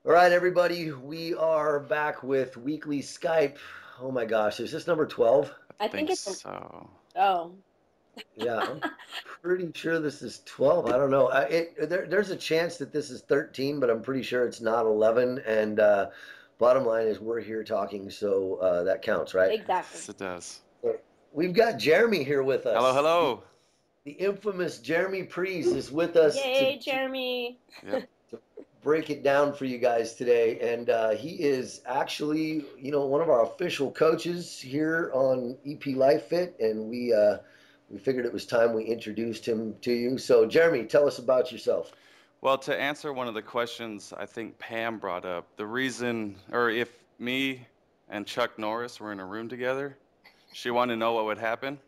All right, everybody, we are back with weekly Skype. Oh my gosh, is this number 12? I I think think it's so. oh. Yeah, I'm pretty sure this is 12. I don't know. There's a chance that this is 13, but I'm pretty sure it's not 11. And bottom line is we're here talking, so that counts, right? Exactly. Yes, it does. So we've got Jeremy here with Hello, us. The, hello. the infamous Jeremy Prees is with us Yay, Jeremy. Yep. to break it down for you guys today. And he is actually, one of our official coaches here on EP Life Fit, and we figured it was time we introduced him to you. So, Jeremy, tell us about yourself. Well, to answer one of the questions I think Pam brought up, the reason, or if me and Chuck Norris were in a room together, she wanted to know what would happen.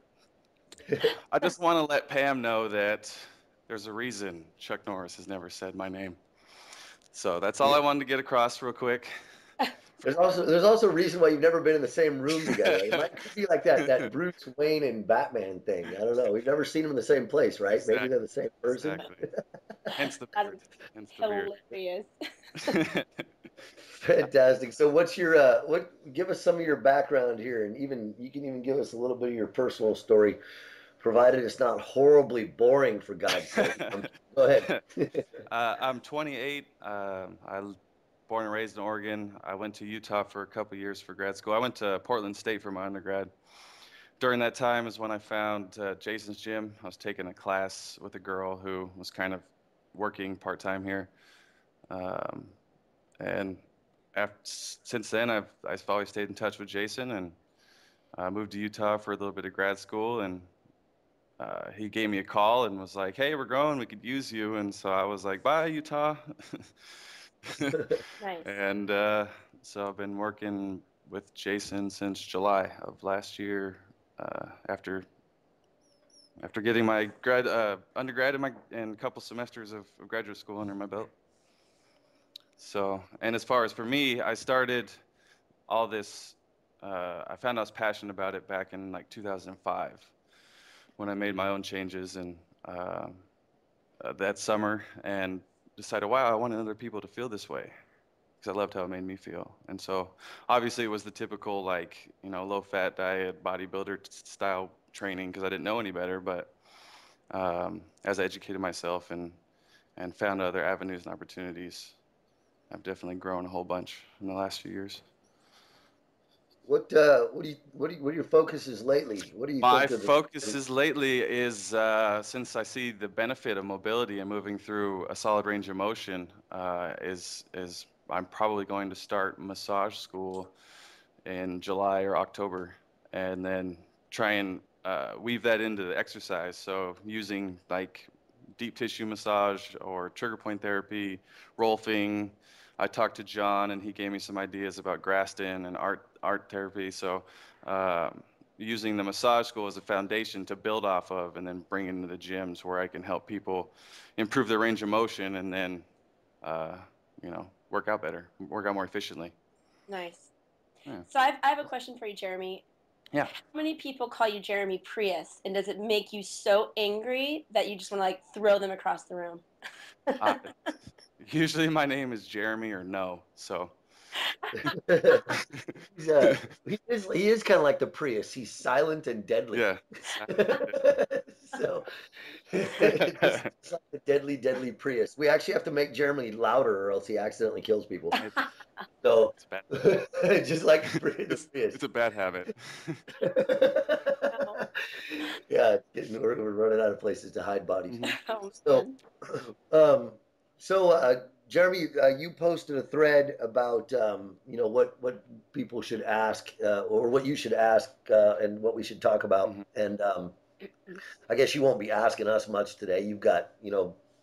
I just want to let Pam know that there's a reason Chuck Norris has never said my name. So that's all I wanted to get across real quick. There's also a reason why you've never been in the same room together. It might be like that Bruce Wayne and Batman thing. I don't know. We've never seen them in the same place, right? Maybe they're Exactly, the same person. exactly. Hence the That beard. is Hence the beard. hilarious. Fantastic. So what's your give us some of your background here, and even you can even give us a little bit of your personal story, provided it's not horribly boring, for God's sake. Go ahead. I'm 28. Born and raised in Oregon. I went to Utah for a couple years for grad school. I went to Portland State for my undergrad. During that time is when I found Jason's gym. I was taking a class with a girl who was kind of working part-time here. Um, and since then, I've always stayed in touch with Jason, and I moved to Utah for a little bit of grad school, and he gave me a call and was like, "Hey, we're growing. We could use you." And so I was like, "Bye, Utah." Nice. And so I've been working with Jason since July of last year. After getting my undergrad and a couple semesters of graduate school under my belt. So, and as far as for me, I started all this. I found I was passionate about it back in like 2005 when I made my own changes and that summer and decided, wow, I wanted other people to feel this way because I loved how it made me feel. And so obviously it was the typical like, low fat diet, bodybuilder style training because I didn't know any better. But as I educated myself and found other avenues and opportunities, I've definitely grown a whole bunch in the last few years. What are your focuses lately? What do you My think of the focuses lately is since I see the benefit of mobility and moving through a solid range of motion, is I'm probably going to start massage school in July or October, and then try and weave that into the exercise. So using like deep tissue massage or trigger point therapy, rolfing. I talked to John, and he gave me some ideas about Graston and art therapy. So. Using the massage school as a foundation to build off of and then bring into the gyms where I can help people improve their range of motion and then, work out better, work out more efficiently. Nice. Yeah. So I have a question for you, Jeremy. Yeah. How many people call you Jeremy Prius, and does it make you so angry that you just want to like throw them across the room? Uh, Usually my name is Jeremy or no. So. He's he is kind of like the Prius. He's silent and deadly. Yeah. Exactly. So just like the deadly Prius. We actually have to make Jeremy louder or else he accidentally kills people. So It's bad. just like the Prius. It's a bad habit. No. Yeah, we're running out of places to hide bodies. Mhm. Oh So, man. um, Jeremy, you posted a thread about what people should ask or what you should ask and what we should talk about. Mhm. And I guess you won't be asking us much today. You've got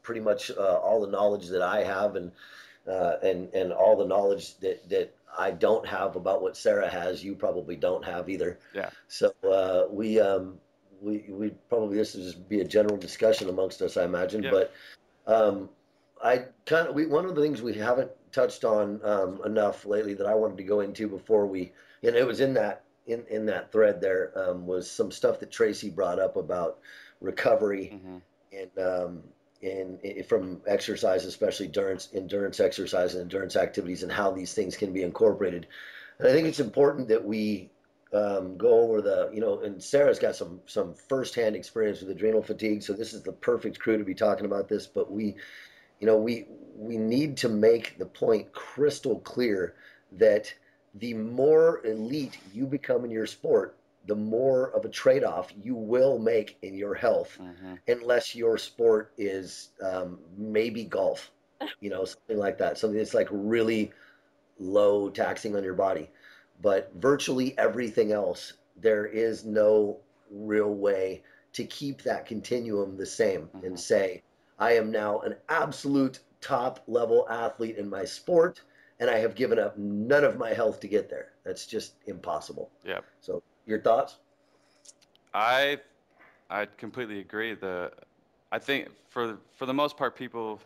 pretty much all the knowledge that I have and all the knowledge that I don't have about what Sarah has. You probably don't have either. Yeah. So we probably this will just be a general discussion amongst us, I imagine. Yep. But um, I kind of we one of the things we haven't touched on enough lately that I wanted to go into before and it was in that thread there was some stuff that Tracy brought up about recovery Mhm. and from exercise, especially endurance exercise and endurance activities, and how these things can be incorporated. And I think it's important that we go over and Sarah's got some firsthand experience with adrenal fatigue, so this is the perfect crew to be talking about this. But we need to make the point crystal clear that the more elite you become in your sport, the more of a trade-off you will make in your health, unless your sport is maybe golf, something like that, something that's like really low taxing on your body. But virtually everything else, there is no real way to keep that continuum the same and say, I am now an absolute top level athlete in my sport, and I have given up none of my health to get there. That's just impossible. Yeah. So your thoughts? I completely agree. I think for the most part, people,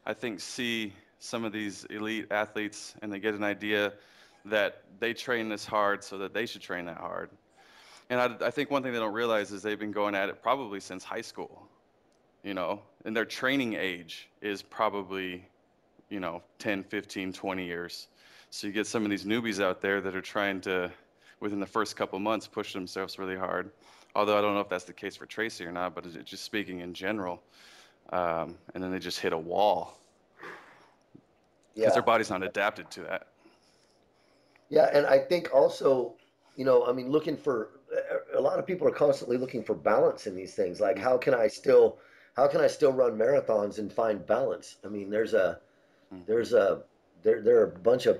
I think, see some of these elite athletes and they get an idea that they train this hard so that they should train that hard. And I think one thing they don't realize is they've been going at it probably since high school, and their training age is probably, 10, 15, 20 years. So you get some of these newbies out there that are trying to, within the first couple months, push themselves really hard. Although I don't know if that's the case for Tracy or not, but it's just speaking in general. And then they just hit a wall because their body's not adapted to that. Yeah, and I think also, looking for a lot of people are constantly looking for balance in these things. Like, how can I still run marathons and find balance? I mean, there are a bunch of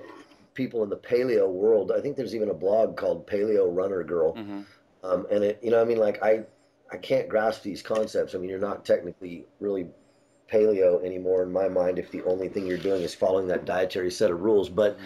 people in the paleo world. I think there's even a blog called Paleo Runner Girl. And I can't grasp these concepts. I mean, you're not technically really paleo anymore in my mind if the only thing you're doing is following that dietary set of rules. But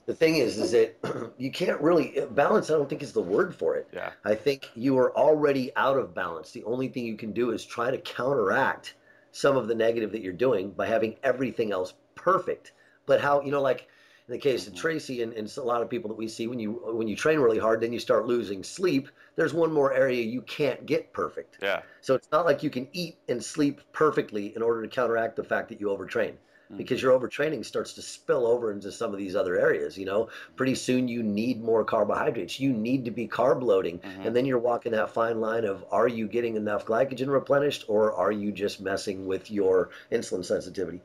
the thing is that you can't really balance. I don't think is the word for it. Yeah. I think you are already out of balance. The only thing you can do is try to counteract some of the negative that you're doing by having everything else perfect. But how, like in the case of Tracy and a lot of people that we see, when you train really hard, then you start losing sleep. There's one more area you can't get perfect. Yeah. So it's not like you can eat and sleep perfectly in order to counteract the fact that you overtrain. Because your overtraining starts to spill over into some of these other areas. Pretty soon you need more carbohydrates. You need to be carb loading. And then you're walking that fine line of, are you getting enough glycogen replenished, or are you just messing with your insulin sensitivity?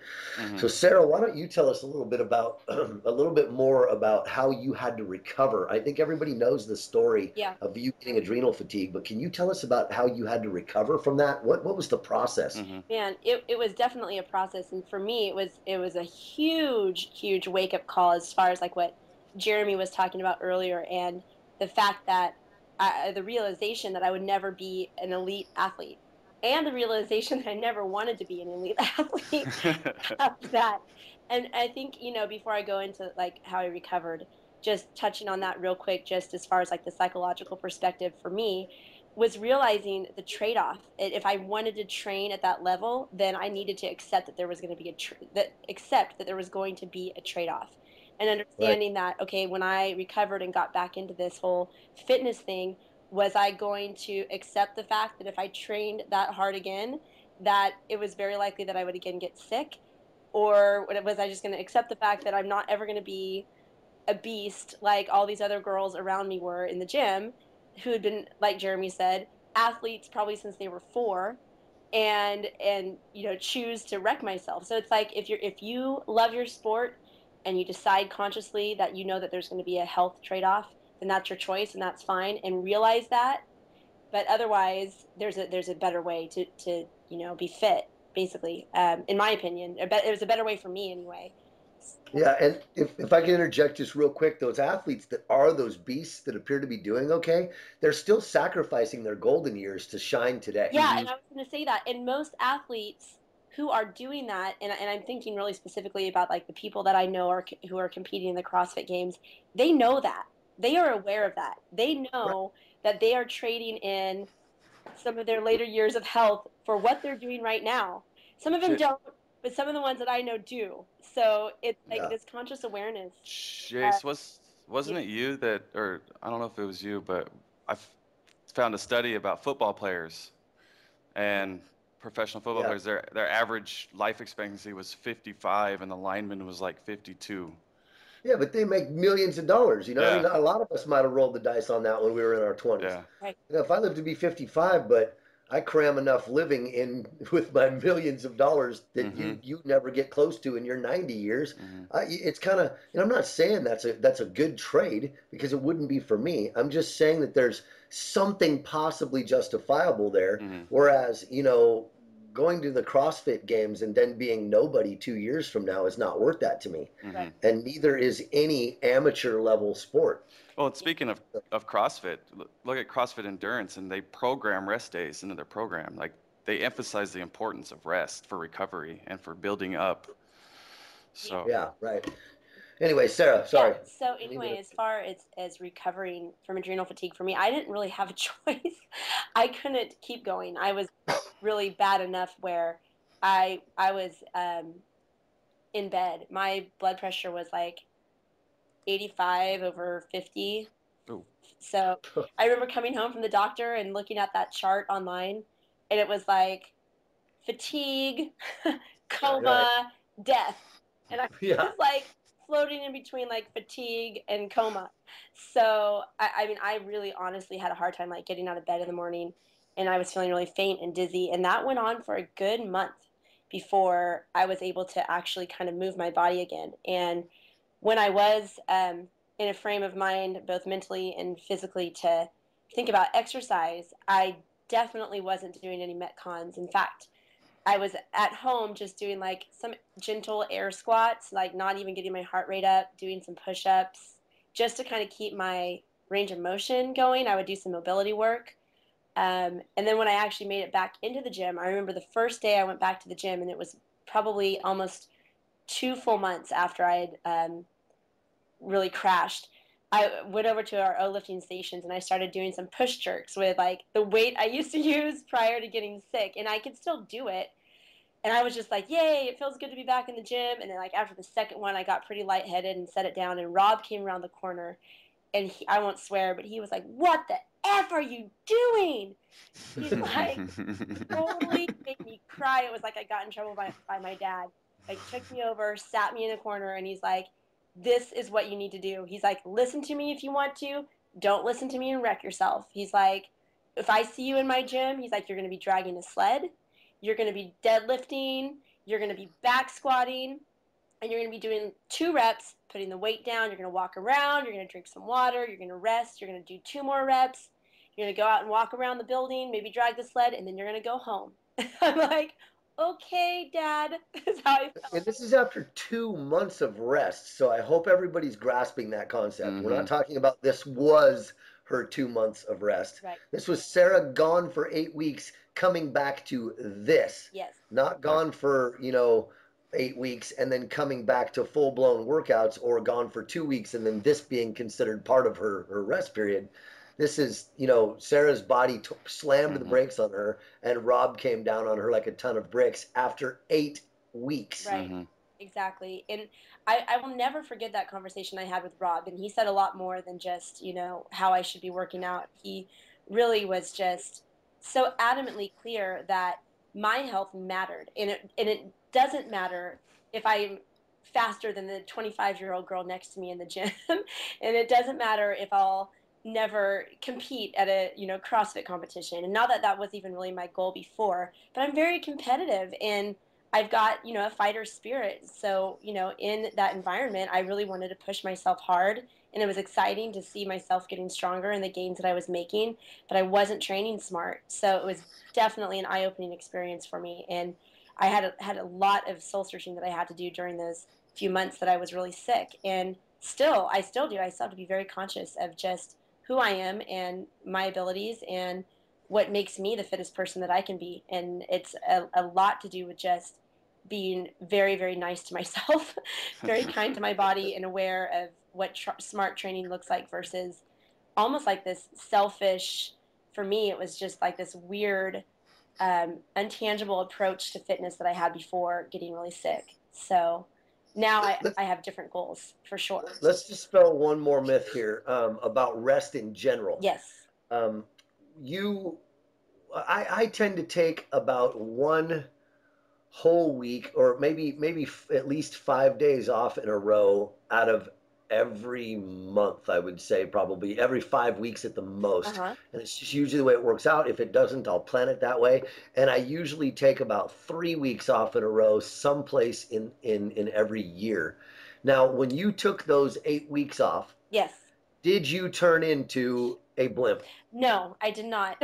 So Sarah, why don't you tell us a little bit more about how you had to recover? I think everybody knows the story of you getting adrenal fatigue, but can you tell us about how you had to recover from that? What was the process? Man, it was definitely a process, and for me, it was a huge wake up call as far as like what Jeremy was talking about earlier, and the fact that the realization that I would never be an elite athlete, and the realization that I never wanted to be an elite athlete after that. And I think, before I go into like how I recovered, just touching on that real quick, just as far as like the psychological perspective for me, was realizing the trade-off. If I wanted to train at that level, then I needed to accept that there was going to be accept that there was going to be a trade-off, and understanding that, okay, when I recovered and got back into this whole fitness thing, was I going to accept the fact that if I trained that hard again, that it was very likely that I would again get sick, or was I just going to accept the fact that I'm not ever going to be a beast like all these other girls around me were in the gym, who had been, like Jeremy said, athletes probably since they were 4, and choose to wreck myself. So it's like, if you love your sport and you decide consciously that that there's going to be a health trade-off, then that's your choice and that's fine, and realize that. But otherwise, there's a better way to be fit, basically. In my opinion, it was a better way for me anyway. Yeah, and if I can interject just real quick, those athletes that are those beasts that appear to be doing okay, they're still sacrificing their golden years to shine today. Yeah, and I was going to say that. And most athletes who are doing that, and I'm thinking really specifically about like the people that I know who are competing in the CrossFit Games, they know that. They are aware of that. They know that they are trading in some of their later years of health for what they're doing right now. Some of them don't, but some of the ones that I know do. So it's like this conscious awareness. Jace, wasn't it you that, or I don't know if it was you, but I found a study about football players, and professional football Yeah. players, their average life expectancy was 55, and the lineman was like 52. Yeah, but they make millions of dollars. You know, I mean, Yeah, a lot of us might have rolled the dice on that when we were in our 20s. yeah. Right. You know, if I live to be 55, but I cram enough living in with my millions of dollars that Mm-hmm. you never get close to in your 90 years, Mm-hmm. it's kind of, and I'm not saying that's a good trade because it wouldn't be for me. I'm just saying that there's something possibly justifiable there. Mm-hmm. Whereas, you know, going to the CrossFit games and then being nobody 2 years from now is not worth that to me. Mm-hmm. Right. And neither is any amateur level sport. Well, and speaking of CrossFit, look at CrossFit Endurance, and they program rest days into their program. Like they emphasize the importance of rest for recovery and for building up. Yeah. So, Yeah, right. Anyway, Sarah, Yeah. sorry. So Didn't mean to anyway, as far as recovering from adrenal fatigue for me, I didn't really have a choice. I couldn't keep going. I was really bad enough where I was in bed. My blood pressure was like 85 over 50. ooh, So I remember coming home from the doctor and looking at that chart online, and it was like fatigue, Right. coma, death. And I Yeah. was like floating in between like fatigue and coma. So I mean, I really honestly had a hard time like getting out of bed in the morning, and I was feeling really faint and dizzy. And that went on for a good month before I was able to actually kind of move my body again. And when I was in a frame of mind, both mentally and physically, to think about exercise, I definitely wasn't doing any Metcons. In fact, I was at home just doing like some gentle air squats, like not even getting my heart rate up, doing some push ups just to kind of keep my range of motion going. I would do some mobility work. And then when I actually made it back into the gym, I remember the first day I went back to the gym, and it was probably almost 2 full months after I had really crashed. I went over to our O lifting stations and I started doing some push jerks with like the weight I used to use prior to getting sick, and I could still do it. And I was just like, yay, it feels good to be back in the gym. And then like after the second one, I got pretty lightheaded and set it down. And Rob came around the corner, and I won't swear, but he was like, what the F are you doing? He's like, totally made me cry. It was like I got in trouble by my dad. Like took me over, sat me in a corner, and he's like, this is what you need to do. He's like, listen to me if you want to. Don't listen to me and wreck yourself. He's like, if I see you in my gym, he's like, you're going to be dragging a sled. You're going to be deadlifting. You're going to be back squatting. And you're going to be doing 2 reps, putting the weight down. You're going to walk around. You're going to drink some water. You're going to rest. You're going to do 2 more reps. You're going to go out and walk around the building, maybe drag the sled, and then you're going to go home. I'm like, okay, Dad. That's how I felt. And this is after 2 months of rest. So I hope everybody's grasping that concept. We're mm-hmm. not talking about this was her 2 months of rest. Right. This was Sarah gone for 8 weeks, coming back to this. Yes. Not gone for, you know, 8 weeks and then coming back to full blown workouts, or gone for 2 weeks and then this being considered part of her rest period. This is, you know, Sarah's body slammed the Mm-hmm. brakes on her, and Rob came down on her like a ton of bricks after 8 weeks. Right. Mm-hmm. Exactly. And I will never forget that conversation I had with Rob. And he said a lot more than just, you know, how I should be working out. He really was just so adamantly clear that my health mattered. And it doesn't matter if I'm faster than the 25-year-old girl next to me in the gym. And it doesn't matter if I'll never compete at a, you know, CrossFit competition. And not that that was even really my goal before, but I'm very competitive, and I've got, you know, a fighter spirit. So, you know, in that environment, I really wanted to push myself hard. And it was exciting to see myself getting stronger and the gains that I was making, but I wasn't training smart. So it was definitely an eye-opening experience for me. And I had a lot of soul searching that I had to do during those few months that I was really sick. And I still do. I still have to be very conscious of just who I am and my abilities and what makes me the fittest person that I can be. And it's a lot to do with just being very, very nice to myself, very kind to my body, and aware of what smart training looks like versus almost like this selfish, for me, it was just like this weird, untangible approach to fitness that I had before getting really sick. So now I have different goals for sure. Let's dispel one more myth here about rest in general. Yes. Um, you I tend to take about one whole week, or maybe at least 5 days off in a row out of every month. I would say probably every 5 weeks at the most, Uh-huh. and it's just usually the way it works out. If it doesn't, I'll plan it that way. And I usually take about 3 weeks off in a row, someplace in every year. Now, when you took those 8 weeks off, Yes. did you turn into a blimp? No, I did not.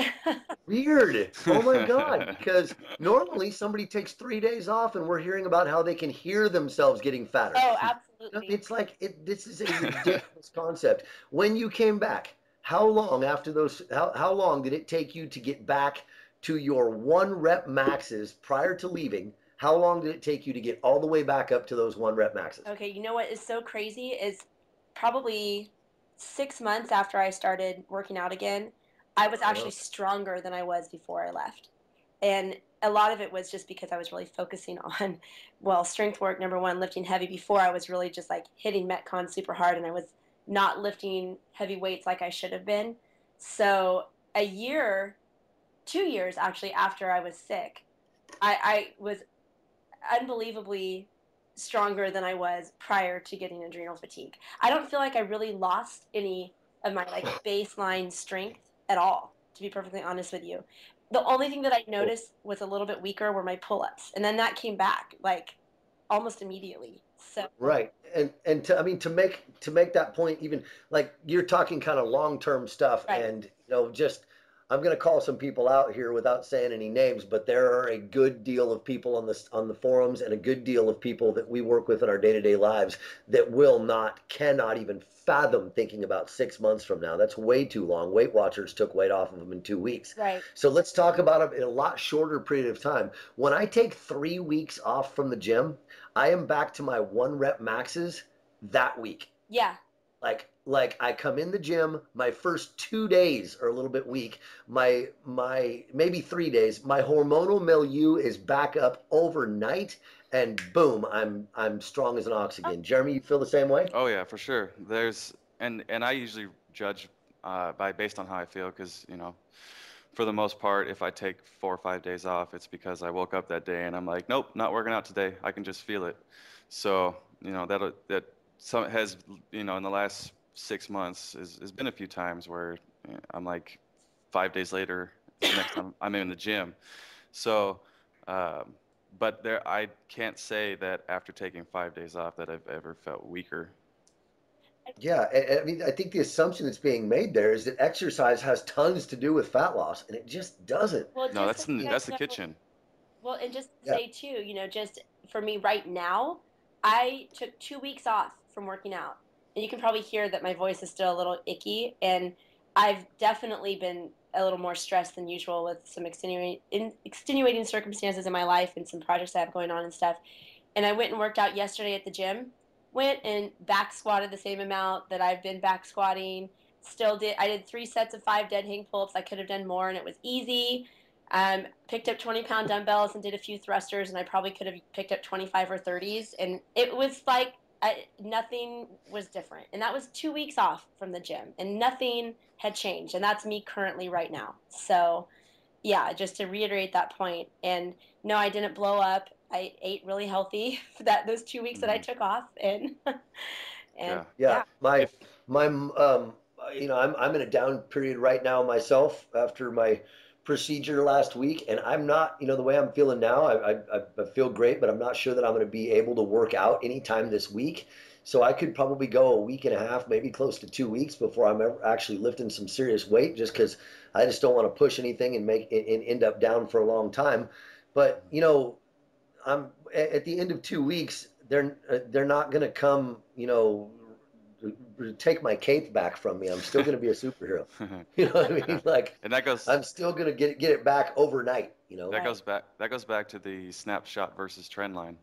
Weird. Oh my God. Because normally somebody takes 3 days off and we're hearing about how they can hear themselves getting fatter. Oh, absolutely. It's like this is a ridiculous concept. When you came back, how long after those, how long did it take you to get back to your one rep maxes prior to leaving? How long did it take you to get all the way back up to those one rep maxes? Okay, you know what is so crazy is probably 6 months after I started working out again, I was Uh, actually stronger than I was before I left. And a lot of it was just because I was really focusing on, well, strength work, number one, lifting heavy. Before I was really just like hitting Metcon super hard and I was not lifting heavy weights like I should have been. So a year, 2 years actually after I was sick, I was unbelievably stronger than I was prior to getting adrenal fatigue. I don't feel like I really lost any of my like baseline strength at all, to be perfectly honest with you. The only thing that I noticed was a little bit weaker were my pull-ups, and then that came back like almost immediately. So Right. And to, I mean, to make that point, even like you're talking kind of long-term stuff, right, and just I'm going to call some people out here without saying any names, but there are a good deal of people on the forums and a good deal of people that we work with in our day-to-day lives that cannot even fathom thinking about 6 months from now. That's way too long. Weight Watchers took weight off of them in 2 weeks. right, So let's talk about it in a lot shorter period of time. When I take 3 weeks off from the gym, I am back to my one rep maxes that week. yeah. Like I come in the gym, my first 2 days are a little bit weak. My maybe 3 days, my hormonal milieu is back up overnight, and boom, I'm strong as an ox again. Jeremy, you feel the same way? Oh yeah, for sure. There's and I usually judge by based on how I feel because for the most part, if I take 4 or 5 days off, it's because I woke up that day and I'm like, nope, not working out today. I can just feel it. So that some has in the last 6 months has been a few times where I'm like 5 days later is the next time I'm in the gym. So, um, but I can't say that after taking 5 days off that I've ever felt weaker. Yeah, I mean, I think the assumption that's being made there is that exercise has tons to do with fat loss, and it just doesn't. Well, No, just so you guys that's the know, kitchen. well, and just to Yeah. say too, just for me right now, I took 2 weeks off from working out. And you can probably hear that my voice is still a little icky. And I've definitely been a little more stressed than usual with some extenuating circumstances in my life and some projects I have going on and stuff. And I went and worked out yesterday at the gym. Went and back squatted the same amount that I've been back squatting. I did 3 sets of 5 dead hang pull-ups. I could have done more and it was easy. Picked up 20-pound dumbbells and did a few thrusters, and I probably could have picked up 25 or 30s. And it was like nothing was different. And that was 2 weeks off from the gym, and nothing had changed. And that's me currently right now. So, yeah, just to reiterate that point. And no, I didn't blow up. I ate really healthy for those 2 weeks that I Hmm. took off, and and Yeah. Yeah, yeah, If I'm in a down period right now myself after my procedure last week, and I'm not, the way I'm feeling now, I feel great, but I'm not sure that I'm going to be able to work out anytime this week. So I could probably go a week and a half, maybe close to 2 weeks before I'm ever actually lifting some serious weight, just because I just don't want to push anything and make it and end up down for a long time. But I'm at the end of 2 weeks. They're not going to come, take my cape back from me. I'm still going to be a superhero. You know what I yeah, mean? Like and that goes I'm still going to get it back overnight. right. that goes back to the snapshot versus trend line.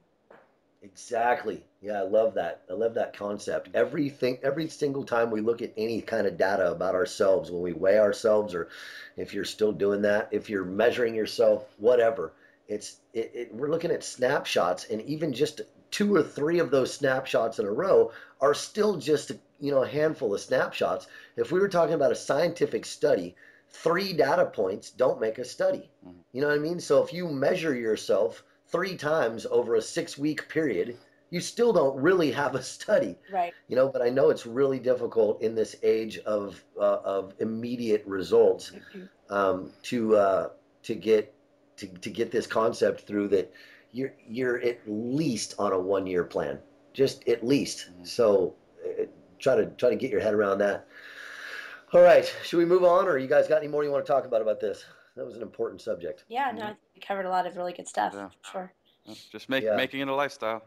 Exactly. Yeah, I love that. I love that concept. Every single time we look at any kind of data about ourselves, when we weigh ourselves, or if you're still doing that, if you're measuring yourself, whatever, we're looking at snapshots, and even just two or three of those snapshots in a row are still just a handful of snapshots. If we were talking about a scientific study, 3 data points don't make a study. You know what I mean? So if you measure yourself 3 times over a 6-week period, you still don't really have a study. Right. You know, but I know it's really difficult in this age of immediate results to get this concept through, that you're at least on a 1-year plan, just at least. So try to get your head around that. All right, should we move on, or you guys got any more you want to talk about this? That was an important subject. Yeah, no, I think we covered a lot of really good stuff. Yeah. Sure. Just making it a lifestyle.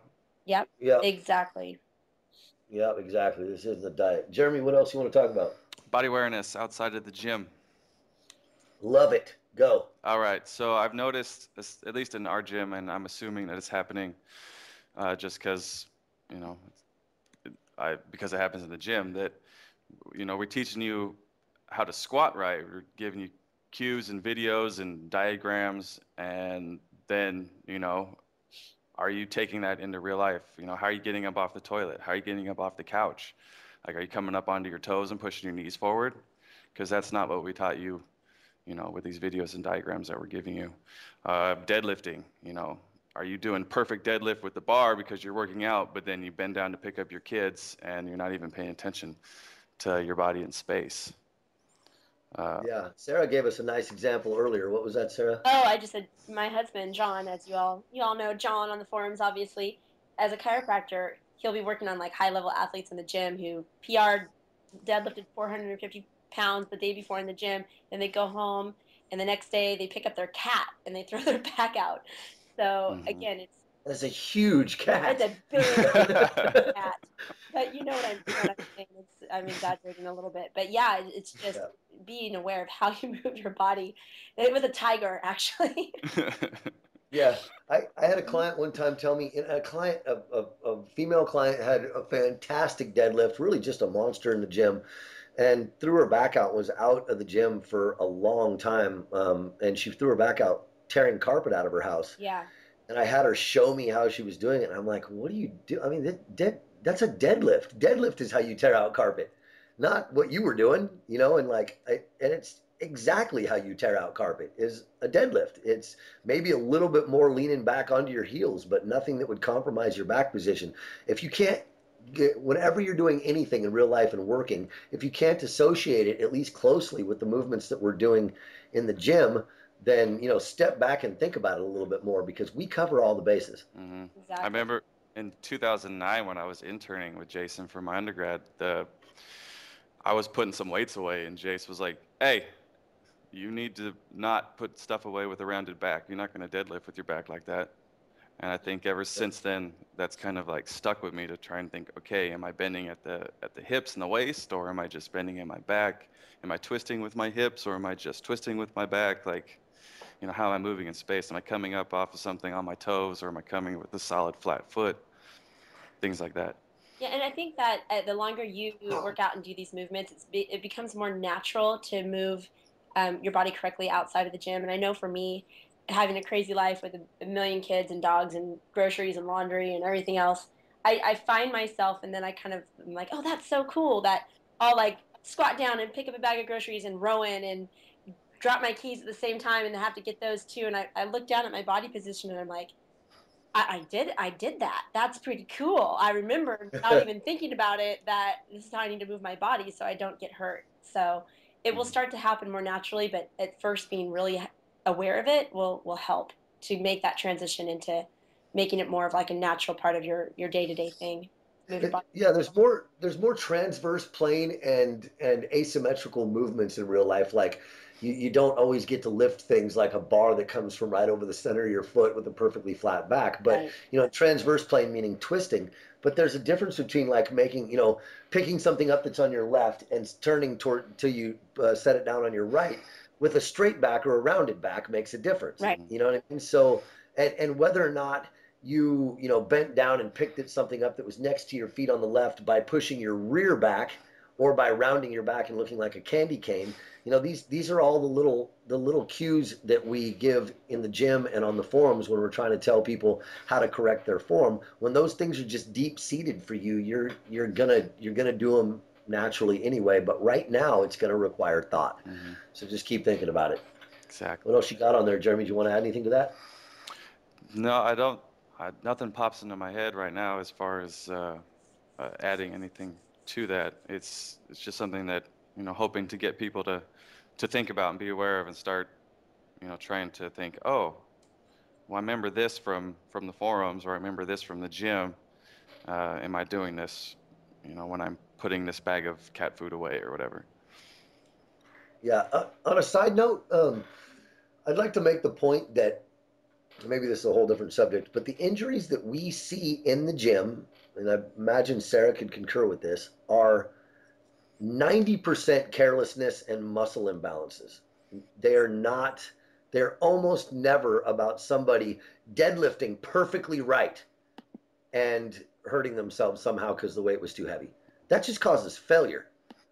Yep. Yeah. Exactly. Yeah, exactly. This isn't a diet. Jeremy, what else you want to talk about? Body awareness outside of the gym. Love it. Go. All right. So I've noticed, at least in our gym, and I'm assuming that it's happening just because, you know, because it happens in the gym, that, you know, we're teaching you how to squat right. We're giving you cues and videos and diagrams, and then, you know, are you taking that into real life? You know, how are you getting up off the toilet? How are you getting up off the couch? Like, are you coming up onto your toes and pushing your knees forward? Because that's not what we taught you, you know, with these videos and diagrams that we're giving you. Deadlifting, you know, are you doing perfect deadlift with the bar because you're working out, but then you bend down to pick up your kids and you're not even paying attention to your body in space? Yeah, Sarah gave us a nice example earlier. What was that, Sarah? Oh, I just said my husband, John, as you all know John on the forums, obviously, as a chiropractor, he'll be working on like high level athletes in the gym who PR'd, deadlifted 450 pounds the day before in the gym, and they go home, and the next day they pick up their cat and they throw their back out. So again, That's a huge cat. It's a big cat. But you know what I'm saying. I'm exaggerating a little bit. But yeah, it's just being aware of how you move your body. It was a tiger, actually. Yeah. I had a client one time tell me, a female client had a fantastic deadlift, really just a monster in the gym, and threw her back out, was out of the gym for a long time. And she threw her back out, tearing carpet out of her house. Yeah. And I had her show me how she was doing it. And I'm like, what do you do? I mean, that's a deadlift. Deadlift is how you tear out carpet, not what you were doing, you know? And and it's exactly how you tear out carpet is a deadlift. It's maybe a little bit more leaning back onto your heels, but nothing that would compromise your back position. If you can't whenever you're doing anything in real life and working, if you can't associate it at least closely with the movements that we're doing in the gym, then, you know, step back and think about it a little bit more, because we cover all the bases. Exactly. I remember in 2009 when I was interning with Jason for my undergrad, I was putting some weights away, and Jace was like, "Hey, you need to not put stuff away with a rounded back. You're not going to deadlift with your back like that." And I think ever since then, that's kind of like stuck with me to try and think, okay, am I bending at the hips and the waist, or am I just bending in my back? Am I twisting with my hips, or am I just twisting with my back? Like, you know, how am I moving in space? Am I coming up off of something on my toes, or am I coming with a solid flat foot? Things like that. Yeah, and I think that the longer you work out and do these movements, it becomes more natural to move your body correctly outside of the gym. And I know for me, having a crazy life with a million kids and dogs and groceries and laundry and everything else, I find myself, and then I'm like, oh, that's so cool that I'll like squat down and pick up a bag of groceries and row in and drop my keys at the same time and have to get those too. And I look down at my body position and I'm like, I did that. That's pretty cool. I remember not even thinking about it, that this is how I need to move my body so I don't get hurt. So it will start to happen more naturally, but at first being really aware of it will help to make that transition into making it more of like a natural part of your day-to-day thing. Yeah, there's more transverse plane and asymmetrical movements in real life. Like you don't always get to lift things like a bar that comes from right over the center of your foot with a perfectly flat back. But Right. you know, transverse plane meaning twisting. But there's a difference between like making, you know, picking something up that's on your left and turning toward till you set it down on your right with a straight back or a rounded back makes a difference. Right. You know what I mean? So and whether or not you know bent down and picked something up that was next to your feet on the left by pushing your rear back or by rounding your back and looking like a candy cane, you know, these are all the little cues that we give in the gym and on the forums when we're trying to tell people how to correct their form. When those things are just deep seated for you, you're gonna do them naturally anyway, but right now it's going to require thought. Hmm. So just keep thinking about it. Exactly. What else you got on there, Jeremy? Do you want to add anything to that? No, I don't. Nothing pops into my head right now as far as adding anything to that. It's just something that, hoping to get people to think about and be aware of and start, trying to think, oh, well, I remember this from the forums, or I remember this from the gym. Am I doing this, when I'm putting this bag of cat food away or whatever? Yeah. On a side note, I'd like to make the point that maybe this is a whole different subject, but the injuries that we see in the gym, and I imagine Sarah could concur with this, are 90% carelessness and muscle imbalances. They are not, they're almost never about somebody deadlifting perfectly right and hurting themselves somehow because the weight was too heavy. That just causes failure.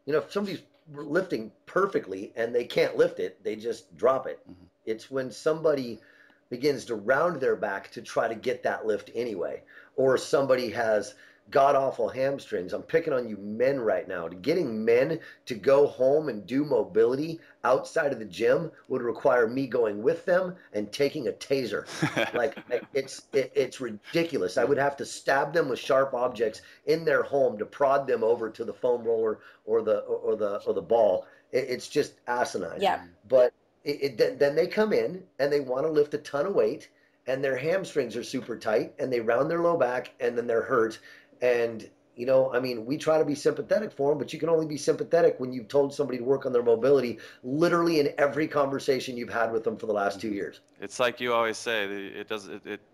If somebody's lifting perfectly and they can't lift it, they just drop it. Hmm. It's when somebody begins to round their back to try to get that lift anyway, or somebody has god awful hamstrings. I'm picking on you men right now. Getting men to go home and do mobility outside of the gym would require me going with them and taking a taser. Like it's ridiculous. I would have to stab them with sharp objects in their home to prod them over to the foam roller or the ball. It's just asinine. Yeah. But then they come in and they want to lift a ton of weight and their hamstrings are super tight and they round their low back and then they're hurt. And I mean, we try to be sympathetic for them, but you can only be sympathetic when you've told somebody to work on their mobility literally in every conversation you've had with them for the last 2 years. It's like you always say,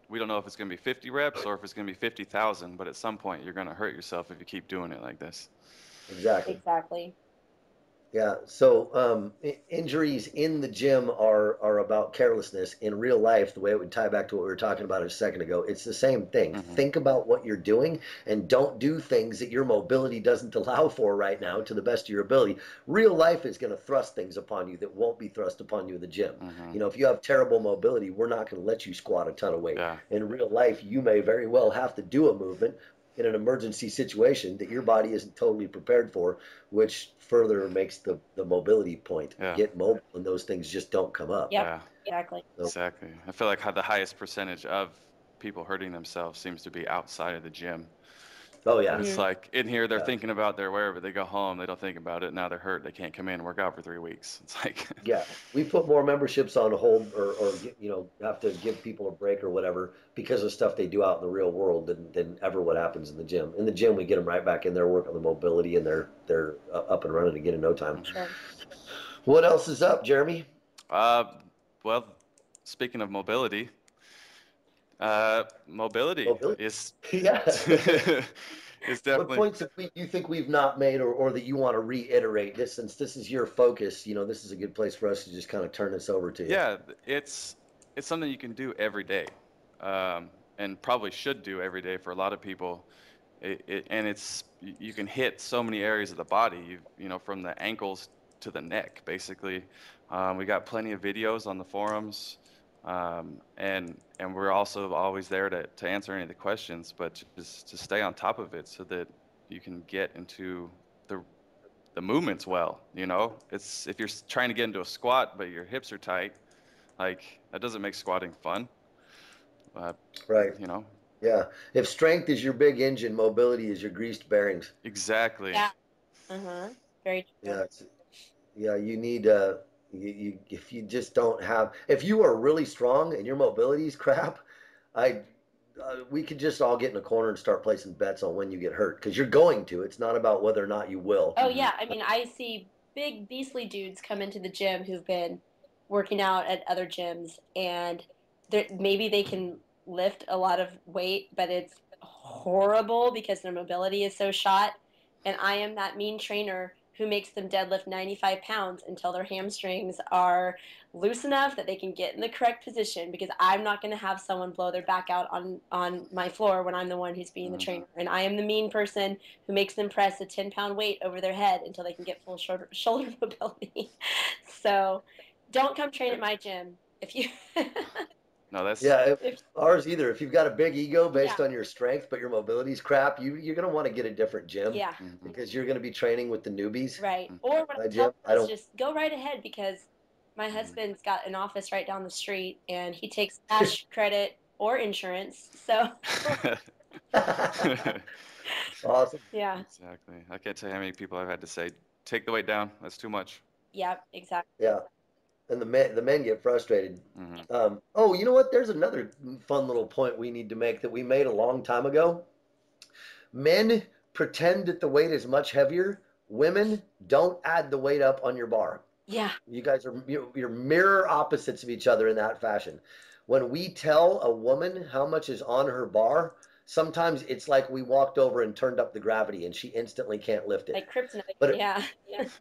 we don't know if it's going to be 50 reps or if it's going to be 50,000, but at some point you're going to hurt yourself if you keep doing it like this. Exactly. Exactly. Yeah. So injuries in the gym are about carelessness. In real life, the way it would tie back to what we were talking about a second ago, it's the same thing. Hmm. Think about what you're doing and don't do things that your mobility doesn't allow for right now to the best of your ability. Real life is going to thrust things upon you that won't be thrust upon you in the gym. Hmm. If you have terrible mobility, we're not going to let you squat a ton of weight. Yeah. In real life, you may very well have to do a movement in an emergency situation that your body isn't totally prepared for, which further makes the mobility point. Yeah. Get mobile and those things just don't come up. Yep. Yeah. Exactly. So, Exactly. I feel like the highest percentage of people hurting themselves seems to be outside of the gym. oh yeah. It's like in here they're Yeah. thinking about their wear, but they go home, they don't think about it. Now they're hurt, they can't come in and work out for 3 weeks. It's like Yeah, we put more memberships on hold or have to give people a break or whatever because of stuff they do out in the real world than ever what happens in the gym. In the gym, we get them right back in there, work on the mobility, and they're up and running again in no time. Sure. What else is up, Jeremy? Uh, well, speaking of mobility, mobility Mobility. is Yeah. is What definitely, points have you think we've not made or that you want to reiterate this since this is your focus, this is a good place for us to just kind of turn this over to you. yeah, it's something you can do every day, and probably should do every day for a lot of people. And you can hit so many areas of the body, from the ankles to the neck, basically. We got plenty of videos on the forums, and we're also always there to answer any of the questions, but just to stay on top of it so that you can get into the movements well. It's if you're trying to get into a squat but your hips are tight, like that doesn't make squatting fun. Right. You know. Yeah. If strength is your big engine, mobility is your greased bearings. Exactly. Yeah. Uh-huh. Very true. Yeah. Yeah. You need if you just don't have if you are really strong and your mobility is crap, I we could just all get in a corner and start placing bets on when you get hurt because you're going to. It's not about whether or not you will. Oh yeah, I mean, I see big beastly dudes come into the gym who've been working out at other gyms, and maybe they can lift a lot of weight, but it's horrible because their mobility is so shot. And I am that mean trainer who makes them deadlift 95 pounds until their hamstrings are loose enough that they can get in the correct position because I'm not going to have someone blow their back out on my floor when I'm the one who's being the trainer. And I am the mean person who makes them press a 10-pound weight over their head until they can get full shoulder mobility. So don't come train at my gym if you No, that's Yeah, If, ours either. If you've got a big ego yeah, based on your strength, but your mobility's crap, you're gonna want to get a different gym yeah, mhm, because you're gonna be training with the newbies. right. mhm. Or what I My tell gym, I them is don't. just go right ahead because my Mhm. husband's got an office right down the street and he takes cash, credit, or insurance. So, Awesome. yeah, Exactly. I can't tell you how many people I've had to say, take the weight down. That's too much. yeah, exactly. Yeah, and the men get frustrated. Hmm. Oh, you know what? There's another fun little point we need to make that we made a long time ago. Men pretend that the weight is much heavier. Women don't add the weight up on your bar. Yeah, You guys are you're mirror opposites of each other in that fashion. When we tell a woman how much is on her bar, sometimes it's like we walked over and turned up the gravity and she instantly can't lift it. like kryptonite. But Yeah,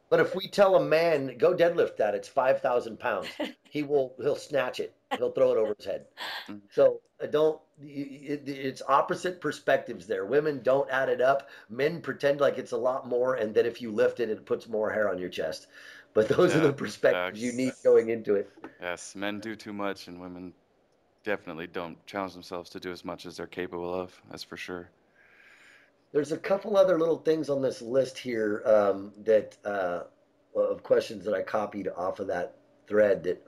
but if we tell a man, go deadlift that, it's 5,000 pounds, he'll snatch it. He'll throw it over his head. So don't. It's opposite perspectives there. Women don't add it up. Men pretend like it's a lot more, and that if you lift it, it puts more hair on your chest. But those are Yeah. the perspectives you need Yes. going into it. Yes. Men do too much, and women definitely don't challenge themselves to do as much as they're capable of. That's for sure. There's a couple other little things on this list here that of questions that I copied off of that thread that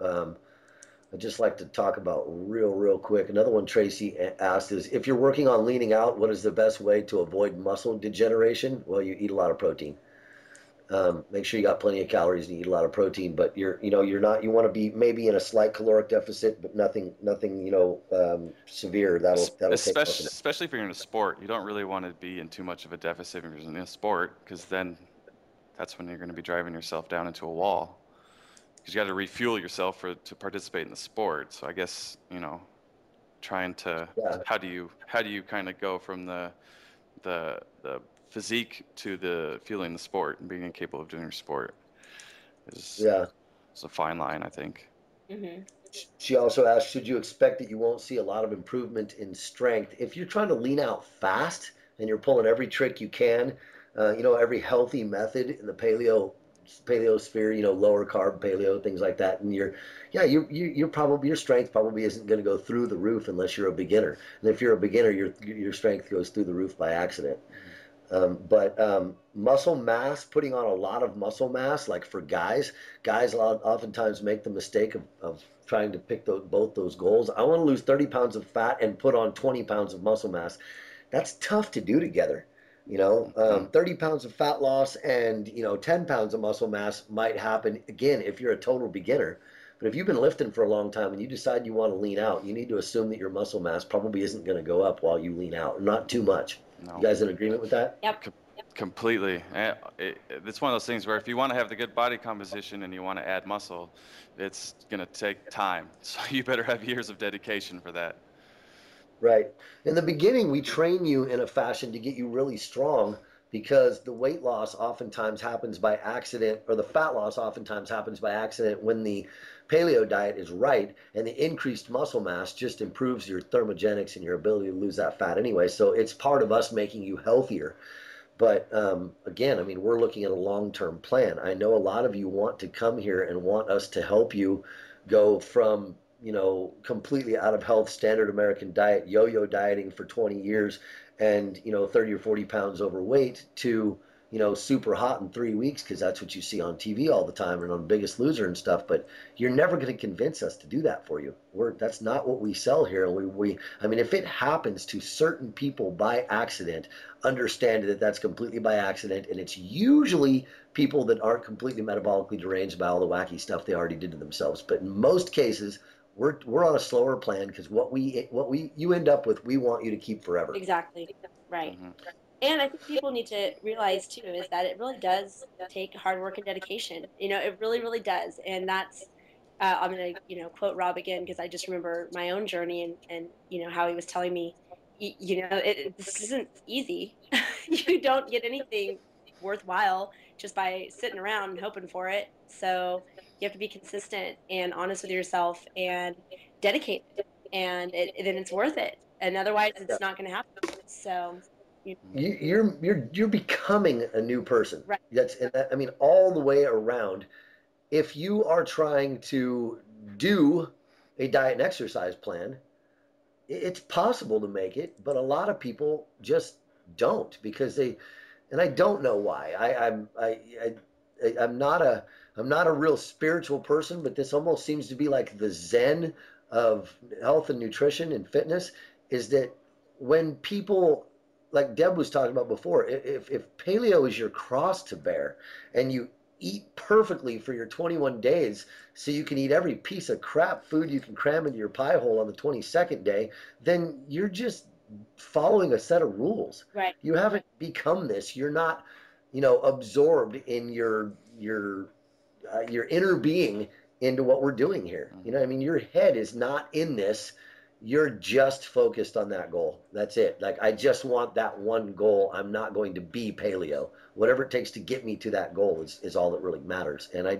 I'd just like to talk about real quick. Another one Tracy asked is, if you're working on leaning out, what is the best way to avoid muscle degeneration? Well, you eat a lot of protein. Make sure you got plenty of calories and you eat a lot of protein, but you're not, you want to be maybe in a slight caloric deficit, but nothing, severe. That'll take most of it. Especially if you're in a sport, you don't really want to be in too much of a deficit if you're in a sport, because then that's when you're going to be driving yourself down into a wall. Because you got to refuel yourself to participate in the sport. So I guess trying to Yeah, how do you kind of go from the physique to the feeling the sport and being incapable of doing your sport is yeah. is a fine line, I think. hmm She also asked, should you expect that you won't see a lot of improvement in strength if you're trying to lean out fast and you're pulling every trick you can, every healthy method in the paleo sphere, lower carb paleo, things like that, and you're probably, your strength probably isn't going to go through the roof unless you're a beginner. And if you're a beginner, your strength goes through the roof by accident. But muscle mass, putting on a lot of muscle mass, like for guys oftentimes make the mistake of trying to pick both those goals. I want to lose 30 pounds of fat and put on 20 pounds of muscle mass. That's tough to do together. Mhm. 30 pounds of fat loss and 10 pounds of muscle mass might happen again if you're a total beginner. But if you've been lifting for a long time and you decide you want to lean out, you need to assume that your muscle mass probably isn't going to go up while you lean out, not too much. You No, guys in agreement with that? Yep. com- completely. It's one of those things where if you want to have the good body composition and you want to add muscle, it's gonna take time. So you better have years of dedication for that. Right. In the beginning, we train you in a fashion to get you really strong because the weight loss oftentimes happens by accident, or the fat loss oftentimes happens by accident when the paleo diet is right, and the increased muscle mass just improves your thermogenics and your ability to lose that fat anyway. So it's part of us making you healthier. But again, I mean, we're looking at a long-term plan. I know a lot of you want to come here and want us to help you go from, completely out of health, standard American diet, yo-yo dieting for 20 years and, 30 or 40 pounds overweight to, super hot in 3 weeks because that's what you see on TV all the time and on Biggest Loser and stuff. But you're never going to convince us to do that for you. That's not what we sell here. I mean, if it happens to certain people by accident, understand that that's completely by accident, and it's usually people that aren't completely metabolically deranged by all the wacky stuff they already did to themselves. But in most cases, we're on a slower plan because what we you end up with, we want you to keep forever. Exactly. Right. Hmm. And I think people need to realize too is that it really does take hard work and dedication. It really, really does. And that's I'm gonna, quote Rob again because I just remember my own journey and how he was telling me, this isn't easy. You don't get anything worthwhile just by sitting around and hoping for it. So you have to be consistent and honest with yourself and dedicated, and then it's worth it. And otherwise, Yeah. it's not going to happen. So, you, You're becoming a new person. right, I mean, all the way around. If you are trying to do a diet and exercise plan, it's possible to make it, but a lot of people just don't because they, and I don't know why. I'm not a real spiritual person, but this almost seems to be like the Zen of health and nutrition and fitness. Is that when people, like Deb was talking about before, if paleo is your cross to bear, and you eat perfectly for your 21 days so you can eat every piece of crap food you can cram into your pie hole on the 22nd day, then you're just following a set of rules. Right. You haven't become this. You're not, absorbed in your inner being into what we're doing here. You know what I mean? Your head is not in this. You're just focused on that goal. That's it. Like, I just want that one goal. I'm not going to be paleo. Whatever it takes to get me to that goal is all that really matters. And I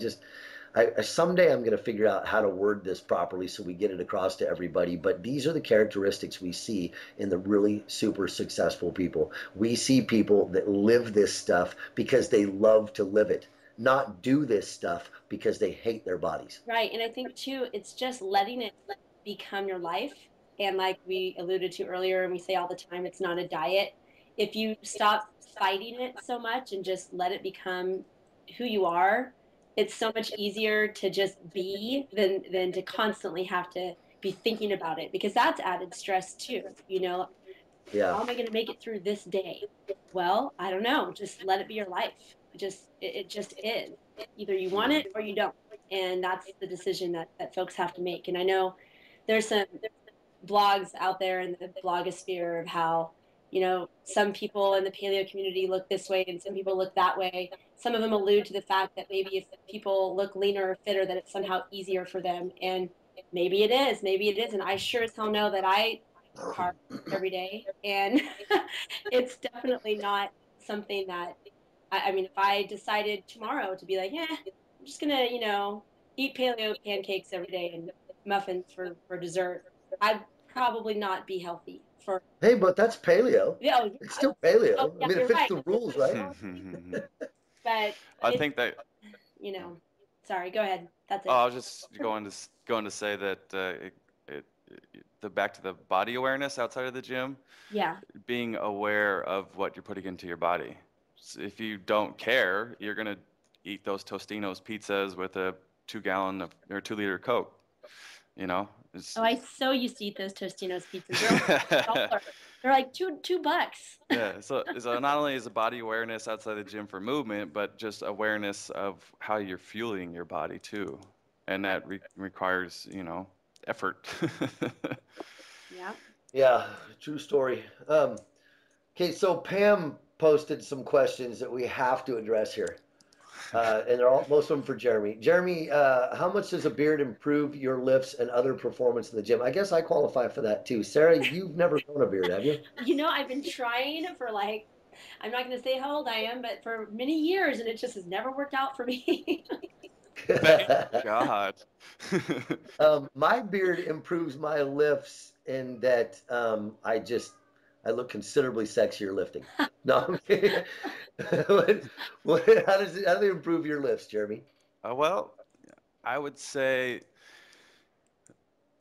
someday I'm going to figure out how to word this properly so we get it across to everybody. But these are the characteristics we see in the really super successful people. We see people that live this stuff because they love to live it, not do this stuff because they hate their bodies. Right. And I think too, it's just letting it become your life. And like we alluded to earlier, and we say all the time, it's not a diet. If you stop fighting it so much and just let it become who you are, it's so much easier to just be than to constantly have to be thinking about it, because that's added stress too. Yeah. How am I going to make it through this day? Well, I don't know. Just let it be your life. It just is. Either you want it or you don't. And that's the decision that folks have to make. And I know there's some blogs out there in the blogosphere of how, some people in the paleo community look this way and some people look that way. Some of them allude to the fact that maybe if people look leaner or fitter, that it's somehow easier for them. And maybe it is, maybe it isn't. I sure as hell know that I work hard every day. And it's definitely not something that, I mean, if I decided tomorrow to be like, yeah, I'm just going to, eat paleo pancakes every day and muffins for dessert, I'd probably not be healthy for. Hey, but that's paleo. Yeah, oh, It's yeah. still Oh, paleo. I yeah, mean, it you're fits right. the rules, right? But I think that. sorry, go ahead. That's it. Oh, I was just going to say that the back to the body awareness outside of the gym. Yeah. Being aware of what you're putting into your body. So if you don't care, you're gonna eat those Tostinos pizzas with a 2-gallon or 2-liter Coke. Oh, I so used to eat those Tostinos pizzas. They're like they're like $2. Yeah. So not only is the body awareness outside the gym for movement, but just awareness of how you're fueling your body too, and that requires effort. Yeah. Yeah, true story. Okay, so Pam posted some questions that we have to address here. And they're most of them for Jeromie. Jeromie, how much does a beard improve your lifts and other performance in the gym? I guess I qualify for that too. Sarah, you've never grown a beard, have you? I've been trying for I'm not going to say how old I am, but for many years, and it just has never worked out for me. Thank God. My beard improves my lifts in that I look considerably sexier lifting. No, I'm kidding. How do they improve your lifts, Jeromie? Well, I would say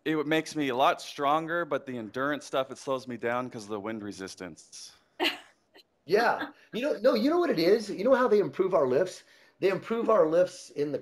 it makes me a lot stronger, but the endurance stuff, it slows me down because of the wind resistance. Yeah, no, you know what it is. You know how they improve our lifts? They improve our lifts in the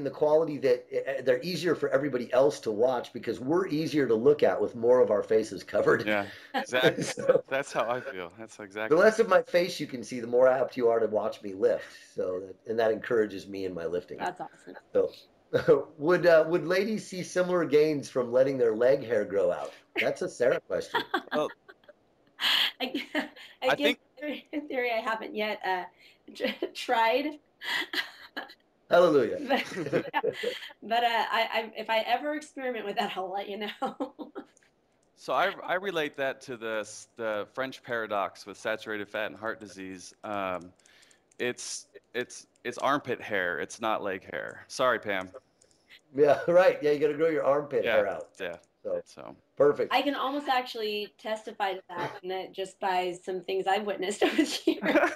quality that they're easier for everybody else to watch because we're easier to look at with more of our faces covered. Yeah, exactly. So, That's how I feel. That's the exactly. less of my face you can see, the more apt you are to watch me lift. And that encourages me in my lifting. That's awesome. So, would ladies see similar gains from letting their leg hair grow out? That's a Sarah question. Well, I guess in theory I haven't yet tried. Hallelujah. But if I ever experiment with that, I'll let you know. So I relate that to the French paradox with saturated fat and heart disease. It's armpit hair. It's not leg hair. Sorry, Pam. Yeah, right. Yeah, you got to grow your armpit hair out. Yeah. So perfect. I can almost actually testify to that, and that just by some things I've witnessed over the years.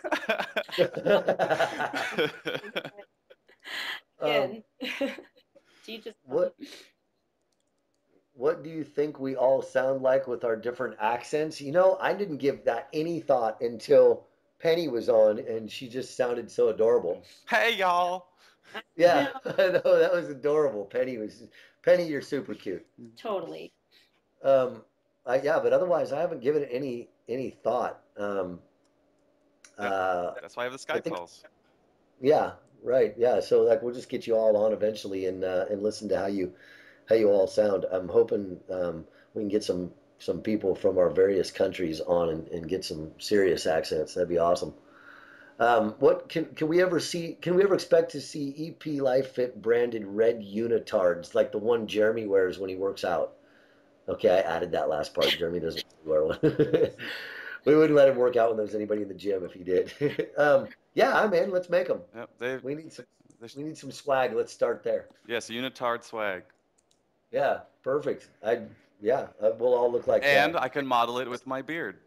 Again, what you think we all sound like with our different accents? You know, I didn't give that any thought until Penny was on, and she just sounded so adorable. Hey, y'all. Yeah, No, I know that was adorable. Penny, you're super cute. totally. Um, yeah, but otherwise, I haven't given it any thought. Yeah, Uh, that's why I have the I Skype think, calls. yeah, right, yeah. So like, we'll just get you all on eventually and listen to how you all sound. I'm hoping we can get some people from our various countries on and get some serious accents. That'd be awesome. What can we ever see? Can we ever expect to see EP Life Fit branded red unitards like the one Jeremy wears when he works out? Okay, I added that last part. Jeremy doesn't wear one. We wouldn't let him work out when there was anybody in the gym if he did. Yeah, I'm in. Let's make them. Yep, We need some. they We need some swag. Let's start there. yes, unitard swag. Yeah, perfect. Yeah, we'll all look like And I can model it with my beard.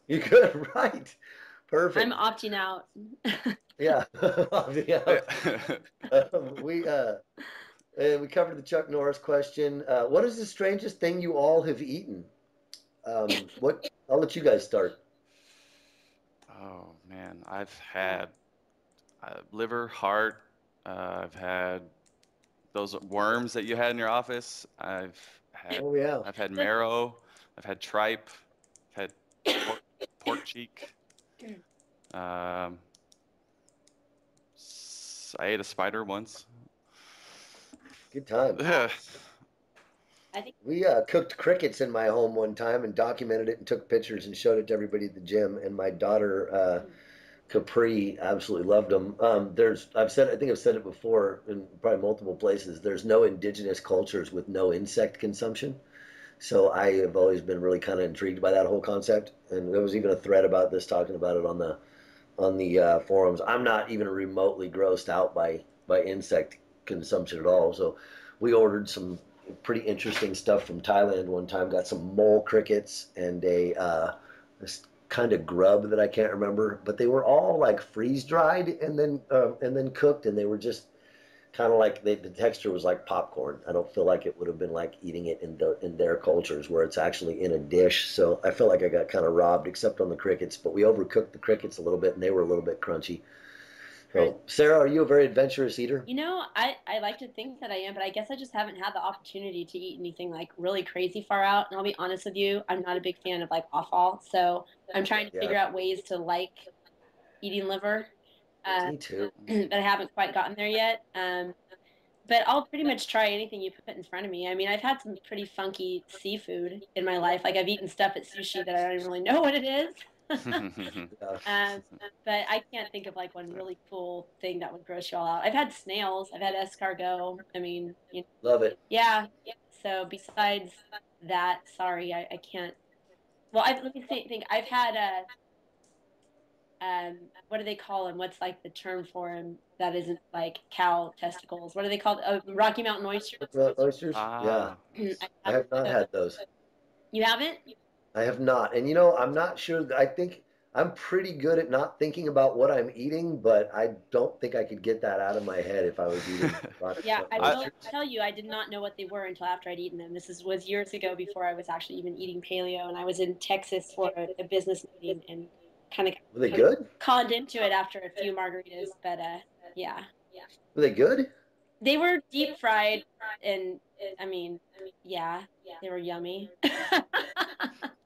you could, right? I'm Perfect. opting out. Yeah. Yeah. Yeah. We and we covered the Chuck Norris question. What is the strangest thing you all have eaten? What? I'll let you guys start. Oh man, I've had liver, heart. I've had those worms that you had in your office. Had Oh yeah. I've had marrow. I've had tripe. I've had pork cheek. Um, I ate a spider once. Good time. Yeah. I think We cooked crickets in my home one time and documented it and took pictures and showed it to everybody at the gym. And my daughter Capri absolutely loved them. I think I've said it before in probably multiple places. There's no indigenous cultures with no insect consumption. So I have always been really kind of intrigued by that whole concept. And there was even a thread about this talking about it on the forums. I'm not even remotely grossed out by insect consumption at all. So we ordered some pretty interesting stuff from Thailand one time. Got some mole crickets and this kind of grub that I can't remember, but they were all like freeze dried and then cooked, and they were just kind of like the texture was like popcorn. I don't feel like it would have been like eating it in their cultures where it's actually in a dish. So I felt like I got kind of robbed, except on the crickets. But we overcooked the crickets a little bit, and they were a little bit crunchy. right. So Sarah, are you a very adventurous eater? You know, I like to think that I am, but I guess I just haven't had the opportunity to eat anything like really crazy far out. And I'll be honest with you, I'm not a big fan of like offal. So I'm trying to Yeah, figure out ways to like eating liver, me too. but I haven't quite gotten there yet. But I'll pretty much try anything you put in front of me. I mean, I've had some pretty funky seafood in my life. Like I've eaten stuff at sushi that I don't even really know what it is. Yeah, um, but I can't think of like one really cool thing that would gross you all out. I've had snails. I've had escargot. I mean, love it. yeah. So besides that, sorry, I can't. Well, let me think. I've had what do they call them? What's like the term for them that isn't like cow testicles? What are they called? Oh, Rocky Mountain oysters. Oysters? Yeah, Ah, nice. I have not had those. You haven't? I have not. And I'm not sure. I think I'm pretty good at not thinking about what I'm eating, but I don't think I could get that out of my head if I was eating Rocky Yeah, I Mountain I, will oysters. tell you, I did not know what they were until after I'd eaten them. Was years ago before I was actually even eating paleo, and I was in Texas for a business meeting and kind of Were they good? conned into it after a few margaritas. But yeah, Were they good? they were deep fried, and I mean, yeah, they were yummy.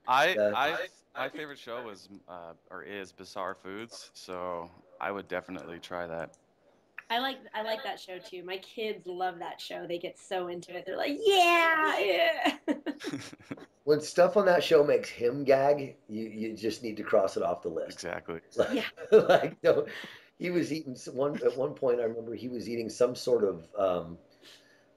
Yeah. my favorite show was or is Bizarre Foods, so I would definitely try that. I like that show too. My kids love that show. They get so into it. They're like, yeah, yeah. When stuff on that show makes him gag, you just need to cross it off the list. Exactly. Yeah. Like no, he was eating at one point. I remember he was eating some sort of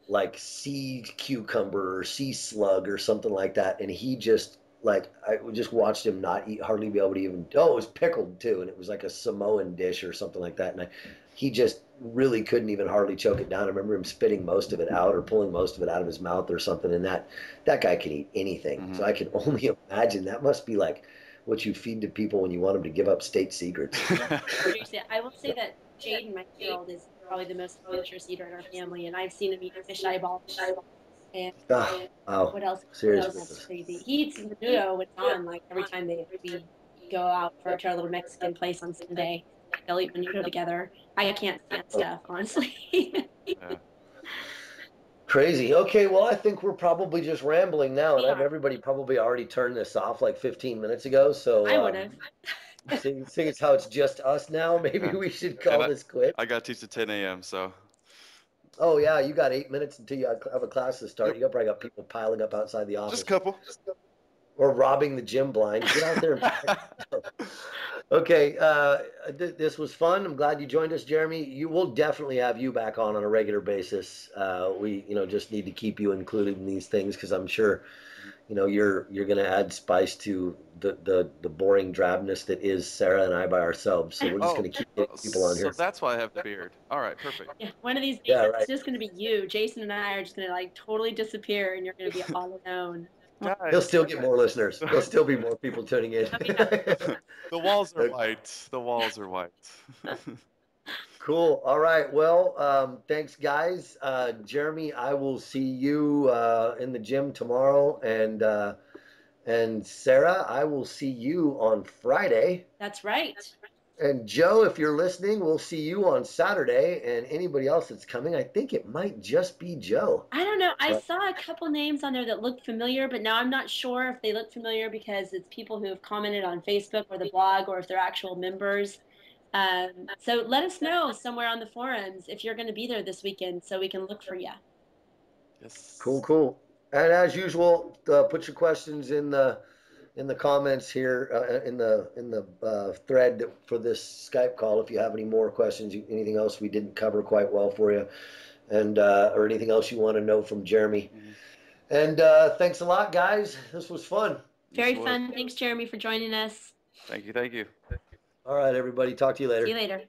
like sea cucumber or sea slug or something like that, and he just like I just watched him not eat, hardly be able to even. Oh, it was pickled too, and it was like a Samoan dish or something like that, and he just really couldn't even hardly choke it down. I remember him spitting most of it out or pulling most of it out of his mouth or something, and that guy can eat anything. So Hmm. I can only imagine that must be like what you feed to people when you want them to give up state secrets. Seriously, I will say that Jaden, my 2-year-old, is probably the most adventurous eater in our family, and I've seen him eat fish eyeballs And Wow. what else? Serious That's business. crazy. He eats menudo with Don like every time we go out to our little Mexican place on Sunday. They'll eat menudo together. I can't stand stuff, honestly. Yeah. Crazy. Okay, well, I think we're probably just rambling now, and We I've are. everybody probably already turned this off like 15 minutes ago. So, I would have. seeing as how it's just us now, maybe Yeah. we should And call this quits. I got to teach at 10 a.m. So. Oh yeah, you got 8 minutes until you have a class to start. Yep. You probably got people piling up outside the Just a office couple. or robbing the gym blind. Get out there and Okay, this was fun. I'm glad you joined us, Jeremy. You will definitely have you back on a regular basis. We, just need to keep you included in these things because I'm sure, you're going to add spice to the boring drabness that is Sarah and I by ourselves. So we're just Oh, going to keep getting people on so here. that's why I have the beard. All right, perfect. Yeah, one of these days Yeah, it's right. just gonna be you. Jason and I are just gonna like totally disappear, and you're gonna be all alone. He'll Guys, still get more listeners. There'll still be more people tuning in. the walls are white. The walls are white. Cool. All right. Well, thanks, guys. Jeremy, I will see you in the gym tomorrow, and Sarah, I will see you on Friday. That's right. And Joe, if you're listening, we'll see you on Saturday. And anybody else that's coming, I think it might just be Joe. I don't know. I But saw a couple names on there that looked familiar, but now I'm not sure if they look familiar because it's people who have commented on Facebook or the blog, or if they're actual members. So let us know somewhere on the forums if you're going to be there this weekend, so we can look for you. cool, Yes. cool. And as usual, put your questions in the comments here in the thread for this Skype call. If you have any more questions, anything else we didn't cover quite well for you, and or anything else you want to know from Jeremy. And thanks a lot, guys. This was fun. Very fun. Thanks, Jeremy, for joining us. Thank you. Thank you. All right, everybody. Talk to you later. See you later.